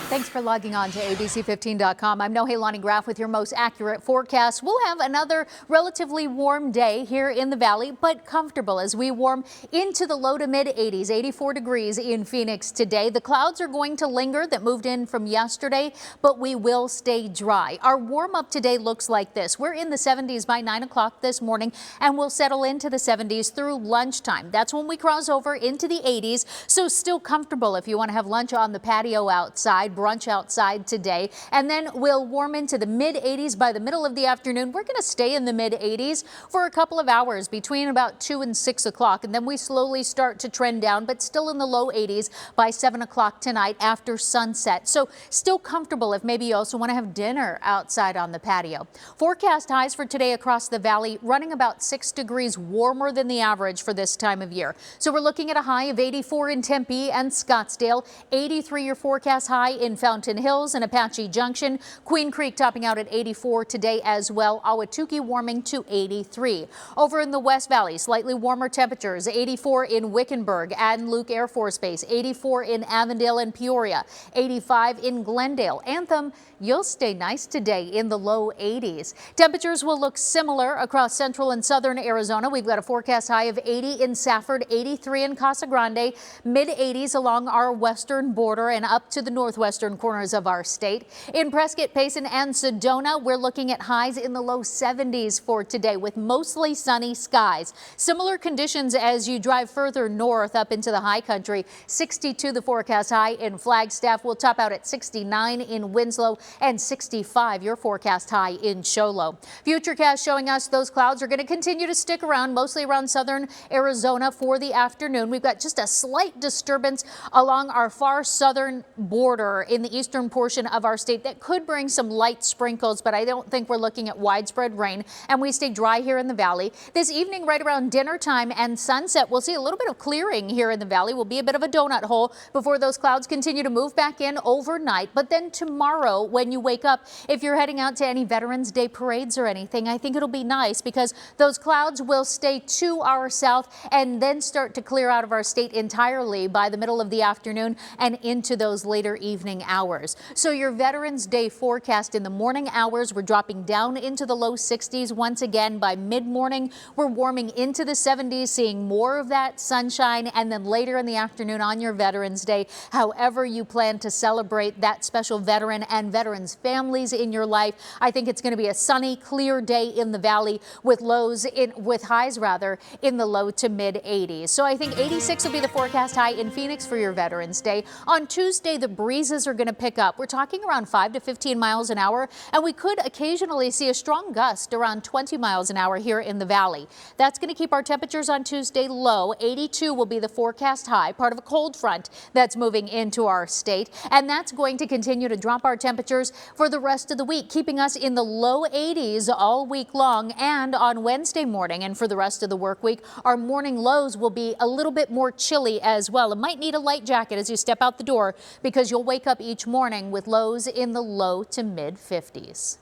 Thanks for logging on to ABC15.com. I'm Nohelani Graff with your most accurate forecast. We'll have another relatively warm day here in the valley, but comfortable as we warm into the low to mid 80s, 84 degrees in Phoenix today. The clouds are going to linger that moved in from yesterday, but we will stay dry. Our warm up today looks like this. We're in the 70s by 9 o'clock this morning, and we'll settle into the 70s through lunchtime. That's when we cross over into the 80s, so still comfortable if you want to have lunch on the patio outside. Brunch outside today, and then we'll warm into the mid 80s by the middle of the afternoon. We're going to stay in the mid 80s for a couple of hours between about 2 and 6 o'clock, and then we slowly start to trend down, but still in the low 80s by 7 o'clock tonight after sunset. So still comfortable if maybe you also want to have dinner outside on the patio. Forecast highs for today across the valley running about 6 degrees warmer than the average for this time of year. So we're looking at a high of 84 in Tempe and Scottsdale, 83 your forecast high in Fountain Hills and Apache Junction. Queen Creek topping out at 84 today as well. Ahwatukee warming to 83. Over in the West Valley, slightly warmer temperatures, 84 in Wickenburg and Luke Air Force Base, 84 in Avondale and Peoria, 85 in Glendale. Anthem, you'll stay nice today in the low 80s. Temperatures will look similar across central and southern Arizona. We've got a forecast high of 80 in Safford, 83 in Casa Grande, mid 80s along our western border and up to the northwestern corners of our state. In Prescott, Payson and Sedona, we're looking at highs in the low 70s for today with mostly sunny skies. Similar conditions as you drive further north up into the high country. 62 the forecast high in Flagstaff. We'll top out at 69 in Winslow and 65 your forecast high in Show Low. Futurecast showing us those clouds are going to continue to stick around, mostly around southern Arizona for the afternoon. We've got just a slight disturbance along our far southern border in the eastern portion of our state that could bring some light sprinkles, but I don't think we're looking at widespread rain, and we stay dry here in the valley. This evening, right around dinner time and sunset, we'll see a little bit of clearing here in the valley. Will be a bit of a donut hole before those clouds continue to move back in overnight. But then tomorrow, when you wake up, if you're heading out to any Veterans Day parades or anything, I think it'll be nice because those clouds will stay to our south and then start to clear out of our state entirely by the middle of the afternoon and into those later evening hours. So your Veterans Day forecast in the morning hours, we're dropping down into the low 60s once again. By mid-morning, we're warming into the 70s, seeing more of that sunshine, and then later in the afternoon on your Veterans Day, however you plan to celebrate that special veteran and veterans families in your life, I think it's going to be a sunny, clear day in the valley with highs in the low to mid 80s. So I think 86 will be the forecast high in Phoenix for your Veterans Day. On Tuesday, the breezes are going to pick up. We're talking around 5 to 15 miles an hour, and we could occasionally see a strong gust around 20 miles an hour here in the valley. That's going to keep our temperatures on Tuesday low. 82 will be the forecast high, part of a cold front that's moving into our state, and that's going to continue to drop our temperatures for the rest of the week, keeping us in the low 80s all week long. And on Wednesday morning and for the rest of the work week, our morning lows will be a little bit more chilly as well. It might need a light jacket as you step out the door because you'll wake up each morning with lows in the low to mid 50s.